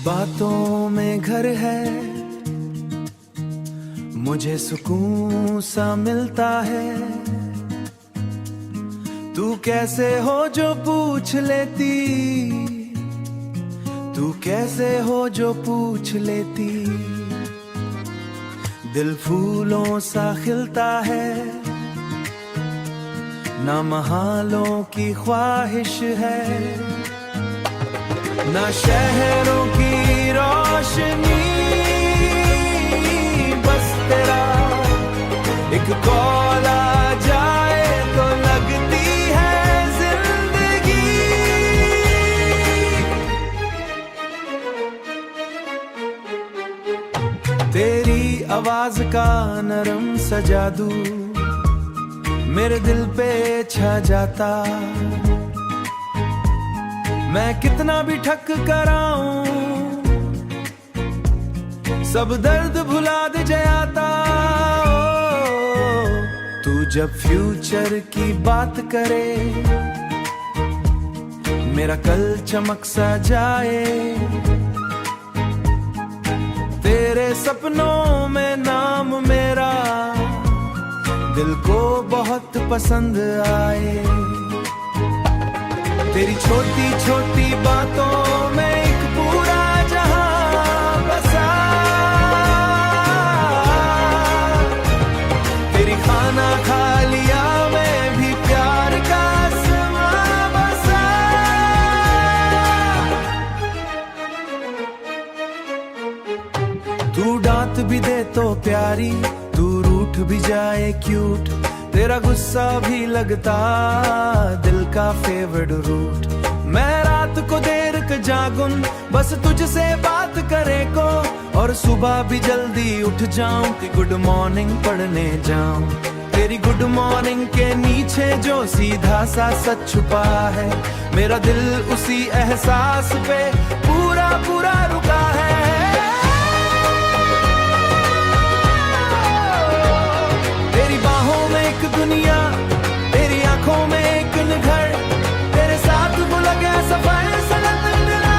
बातों में घर है, मुझे सुकून सा मिलता है। तू कैसे हो जो पूछ लेती, तू कैसे हो जो पूछ लेती। दिल फूलों सा खिलता है, ना महालों की ख्वाहिश है, ना शहरों की रोशनी। बस तेरा एक कॉल आ जाए तो लगती है जिंदगी। तेरी आवाज का नरम सा जादू मेरे दिल पे छा जाता। मैं कितना भी ठक कराऊं, सब दर्द भुला दे जाता। तू जब फ्यूचर की बात करे, मेरा कल चमक सा जाए। तेरे सपनों में नाम मेरा दिल को बहुत पसंद आए। तेरी छोटी छोटी बातों में एक पूरा जहां बसा। तेरी खाना खा लिया मैं भी प्यार का आसमां बसा। तू डांट भी दे तो प्यारी, तू रूठ भी जाए क्यूट। तेरा गुस्सा भी लगता दिल का फेवरेट रूट। मैं रात को देर क जागूं बस तुझसे बात करे को, और सुबह भी जल्दी उठ जाऊं कि गुड मॉर्निंग पढ़ने जाऊं। तेरी गुड मॉर्निंग के नीचे जो सीधा सा सच छुपा है, मेरा दिल उसी एहसास पे पूरा पूरा रुका है। तेरी बाहों में एक दुनिया, तेरी आंखों में एक घर, तेरे साथ वो लगे सफर सनत मिला।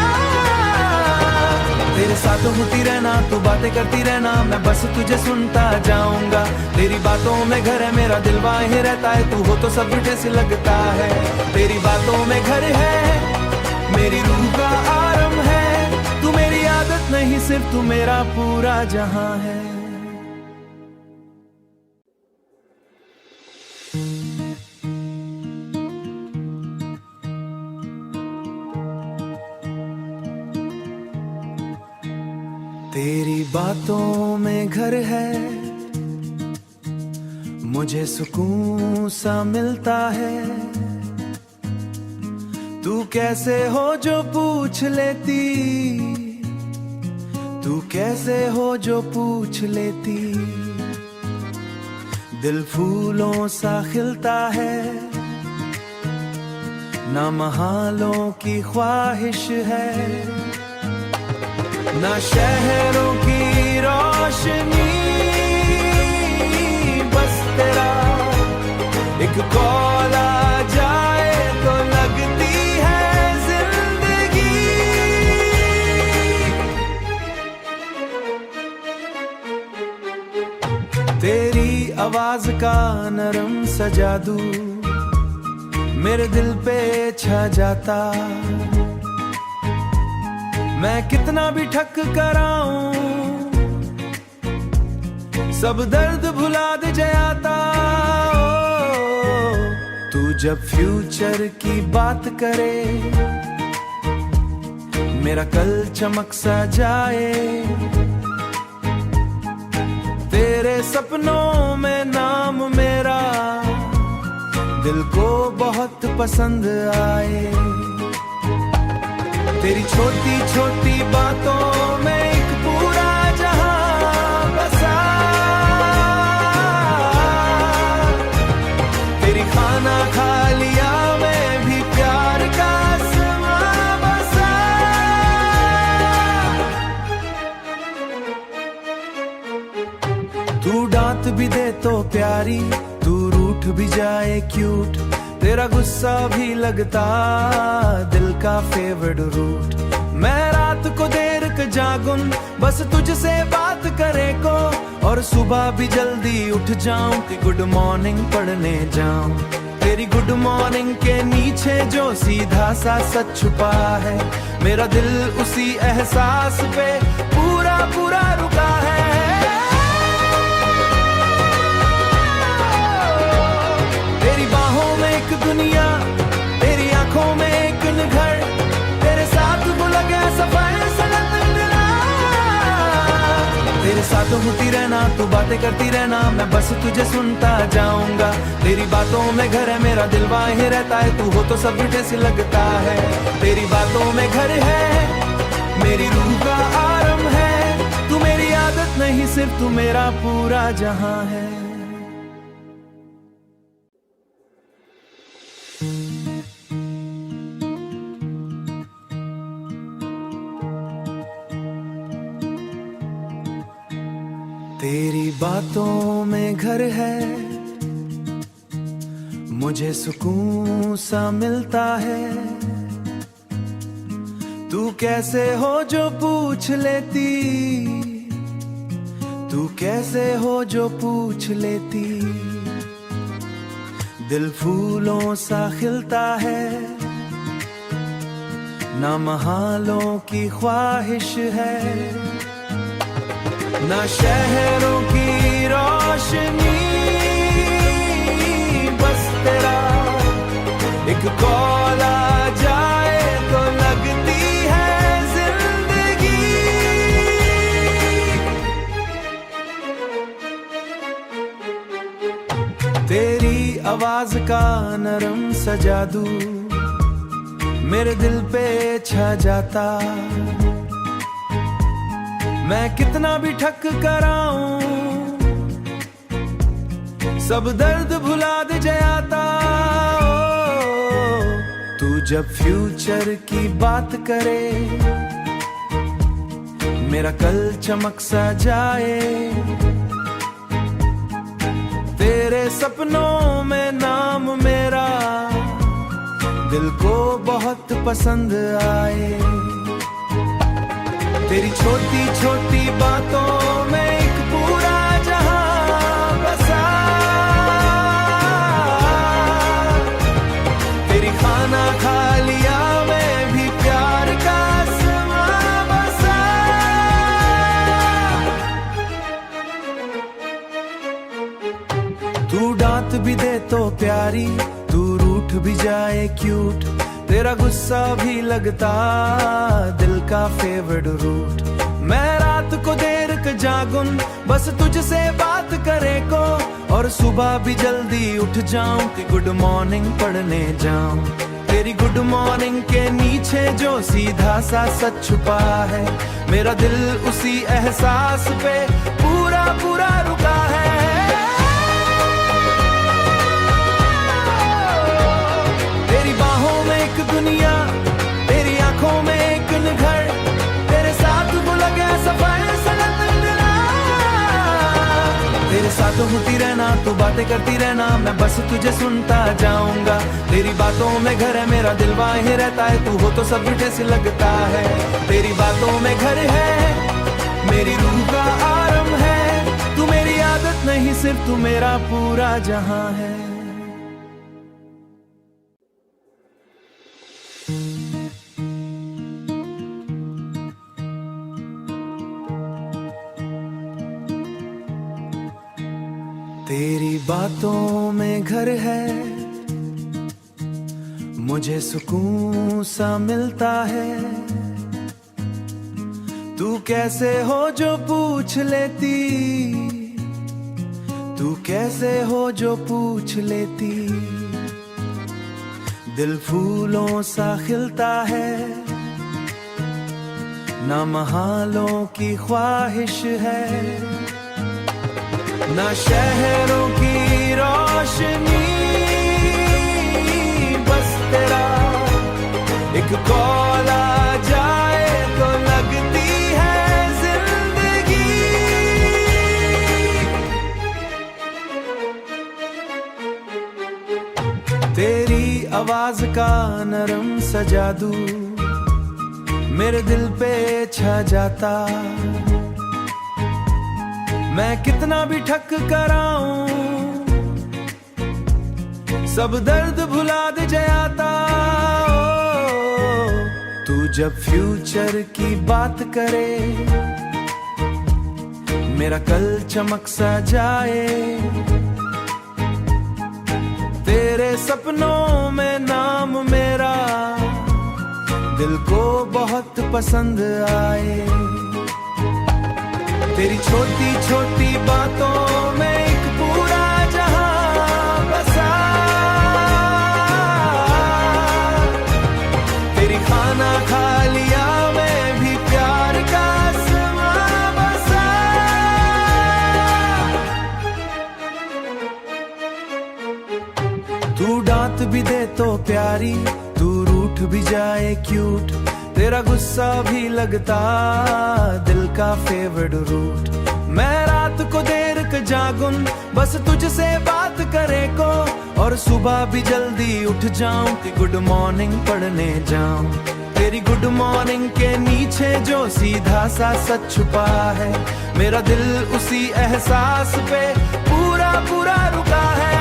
तेरे साथ होती रहना, तू बातें करती रहना, मैं बस तुझे सुनता जाऊंगा। तेरी बातों में घर है, मेरा दिल वहीं रहता है। तू हो तो सब जैसे लगता है। तेरी बातों में घर है, मेरी रूह का आराम है। तू मेरी आदत नहीं, सिर्फ तू मेरा पूरा जहां है। तेरी बातों में घर है, मुझे सुकून सा मिलता है। तू कैसे हो जो पूछ लेती, तू कैसे हो जो पूछ लेती। दिल फूलों सा खिलता है, ना महालों की ख्वाहिश है, ना शहरों की रोशनी। बस तेरा एक कॉल आ जाए तो लगती है जिंदगी। तेरी आवाज का नरम सा जादू मेरे दिल पे छा जाता। मैं कितना भी ठक कराऊं, सब दर्द भुला दे जाता। तू जब फ्यूचर की बात करे, मेरा कल चमक सा जाए। तेरे सपनों में नाम मेरा दिल को बहुत पसंद आए। तेरी छोटी छोटी बातों में एक पूरा जहां बसा। तेरी खाना खा लिया मैं भी प्यार का आसमां बसा। तू डांट भी दे तो प्यारी, तू रूठ भी जाए क्यूट। तेरा गुस्सा भी लगता दिल का फेवरेट रूट। मैं रात को देर देर क जागुन बस तुझसे बात करे को, और सुबह भी जल्दी उठ जाऊं कि गुड मॉर्निंग पढ़ने जाऊं। तेरी गुड मॉर्निंग के नीचे जो सीधा सा सच छुपा है, मेरा दिल उसी एहसास पे पूरा पूरा रुका है। तेरी बाहों में एक दुनिया, तेरी आंखों में एक घर, तेरे साथ बुला गया सफर सनत मिला। तेरे साथ होती रहना, तू बातें करती रहना, मैं बस तुझे सुनता जाऊंगा। तेरी बातों में घर है, मेरा दिल वहीं रहता है, तू हो तो सब जैसे लगता है। तेरी बातों में घर है, मेरी रूह का आराम है, तू मेरी आदत नहीं सिर्फ तू मेरा पूरा जहां है। तेरी बातों में घर है, मुझे सुकून सा मिलता है। तू कैसे हो जो पूछ लेती, तू कैसे हो जो पूछ लेती। दिल फूलों सा खिलता है, ना महालों की ख्वाहिश है, ना शहरों की रोशनी, बस तेरा एक कॉल आ जाए तो लगती है जिंदगी। तेरी आवाज का नरम सा जादू मेरे दिल पे छा जाता। मैं कितना भी ठक कराऊं, सब दर्द भुला दे जाता। तू जब फ्यूचर की बात करे, मेरा कल चमक सा जाए। तेरे सपनों में नाम मेरा दिल को बहुत पसंद आए। तेरी छोटी छोटी बातों में एक पूरा जहां बसा। तेरी खाना खा लिया मैं भी प्यार का आसमां बसा। तू डांट भी दे तो प्यारी, तू रूठ भी जाए क्यूट, तेरा गुस्सा भी लगता दिल का फेवरेट रूट। मैं रात को देर क जागुन बस तुझसे बात करे को, और सुबह भी जल्दी उठ जाऊं कि गुड मॉर्निंग पढ़ने जाऊं। तेरी गुड मॉर्निंग के नीचे जो सीधा सा सच छुपा है, मेरा दिल उसी एहसास पे पूरा पूरा रुका है। तेरी बाहों में एक दुनिया, तेरी आंखों में एक घर, तेरे साथ बुला गया सफर सनत मिला। तेरे साथ होती रहना, तू बातें करती रहना, मैं बस तुझे सुनता जाऊंगा। तेरी बातों में घर है, मेरा दिल वहीं रहता है, तू हो तो सब जैसे लगता है। तेरी बातों में घर है, मेरी रूह का आराम है, तू मेरी आदत नहीं सिर्फ तू मेरा पूरा जहां है। तेरी बातों में घर है, मुझे सुकून सा मिलता है। तू कैसे हो जो पूछ लेती, तू कैसे हो जो पूछ लेती। दिल फूलों सा खिलता है, ना महालों की ख्वाहिश है, ना शहरों की रोशनी, बस तेरा एक कॉल आ जाए तो लगती है जिंदगी। तेरी आवाज का नरम सा जादू मेरे दिल पे छा जाता। मैं कितना भी ठक कराऊं, सब दर्द भुला दे जाता। तू जब फ्यूचर की बात करे, मेरा कल चमक सा जाए। तेरे सपनों में नाम मेरा दिल को बहुत पसंद आए। तेरी छोटी छोटी बातों में एक पूरा जहां बसा। तेरी खाना खा लिया मैं भी प्यार का आसमां बसा। तू डांट भी दे तो प्यारी, तू रूठ भी जाए क्यूट। तेरा गुस्सा भी लगता दिल का फेवरेट रूट। मैं रात को देर क जागूं, बस तुझसे बात करे को। और सुबह भी जल्दी उठ जाऊं कि गुड मॉर्निंग पढ़ने जाऊं। तेरी गुड मॉर्निंग के नीचे जो सीधा सा सच छुपा है, मेरा दिल उसी एहसास पे पूरा पूरा रुका है।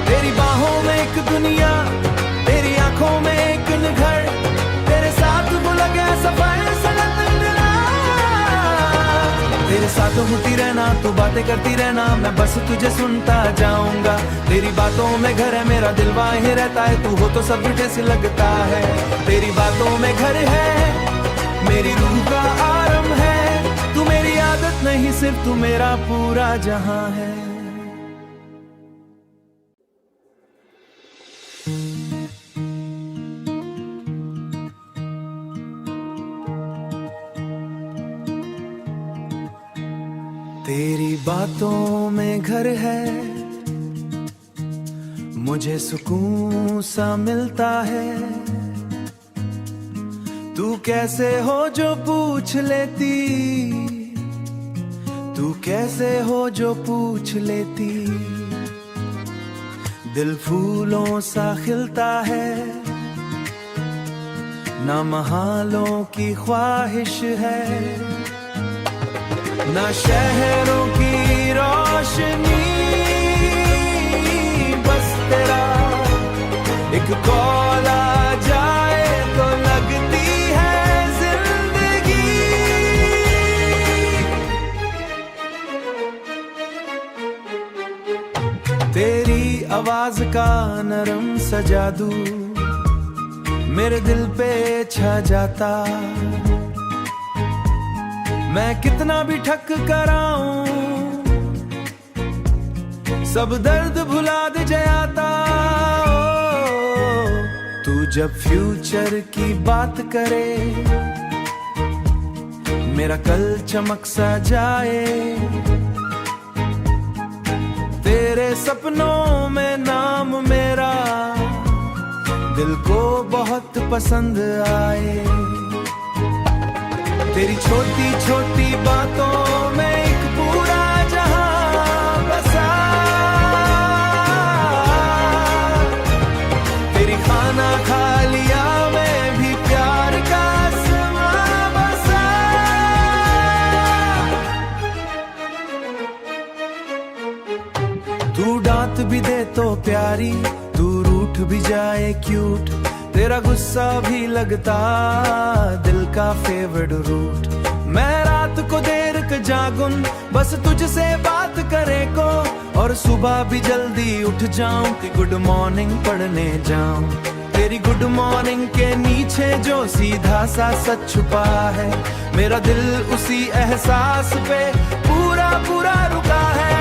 तेरी बाहों में एक दुनिया, तेरी आंखों में एक घर। तेरे साथ बुला गया सफर सनत मिला। तेरे साथ होती रहना, तू बातें करती रहना, मैं बस तुझे सुनता जाऊंगा। तेरी बातों में घर है, मेरा दिल वहीं रहता है। तू हो तो सब जैसे लगता है। तेरी बातों में घर है, मेरी रूह का आराम है। तू मेरी आदत नहीं, सिर्फ तू मेरा पूरा जहां है। तेरी बातों में घर है, मुझे सुकून सा मिलता है। तू कैसे हो जो पूछ लेती, तू कैसे हो जो पूछ लेती। दिल फूलों सा खिलता है, ना महालों की ख्वाहिश है, ना शहरों की रोशनी। बस तेरा एक कॉल आ जाए तो लगती है जिंदगी। तेरी आवाज का नरम सा जादू मेरे दिल पे छा जाता। मैं कितना भी ठक कराऊं, सब दर्द भुला दे जाता। तू जब फ्यूचर की बात करे, मेरा कल चमक सा जाए। तेरे सपनों में नाम मेरा दिल को बहुत पसंद आए। तेरी छोटी छोटी बातों में एक पूरा जहां बसा। तेरी खाना खा लिया मैं भी प्यार का आसमां बसा। तू डांट भी दे तो प्यारी, तू रूठ भी जाए क्यूट। तेरा गुस्सा भी लगता दिल का फेवरेट रूट। मैं रात को देर क जागूं, बस तुझसे बात करे को। और सुबह भी जल्दी उठ जाऊं कि गुड मॉर्निंग पढ़ने जाऊं। तेरी गुड मॉर्निंग के नीचे जो सीधा सा सच छुपा है, मेरा दिल उसी एहसास पे पूरा पूरा रुका है।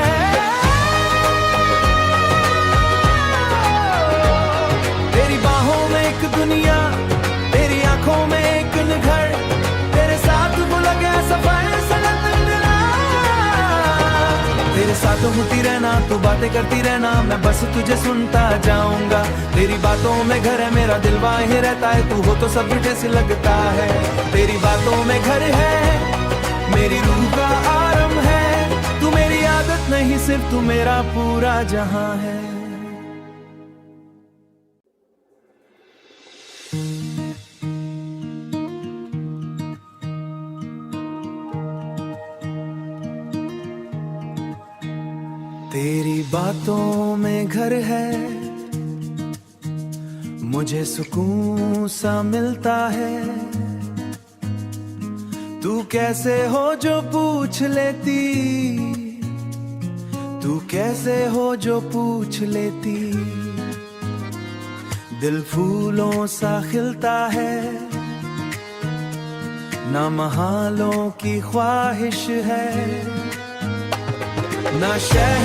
तेरी बाहों में एक दुनिया, तेरी आंखों में एक घर। तेरे साथ बुला गया सफर सनत मिला। तेरे साथ होती रहना, तू बातें करती रहना, मैं बस तुझे सुनता जाऊंगा। तेरी बातों में घर है, मेरा दिल वहीं रहता है। तू हो तो सब जैसे लगता है। तेरी बातों में घर है, मेरी रूह का आराम है। तू मेरी आदत नहीं, सिर्फ तू मेरा पूरा जहां है। बातों में घर है, मुझे सुकून सा मिलता है। तू कैसे हो जो पूछ लेती, तू कैसे हो जो पूछ लेती। दिल फूलों सा खिलता है, ना महालों की ख्वाहिश है, ना शहर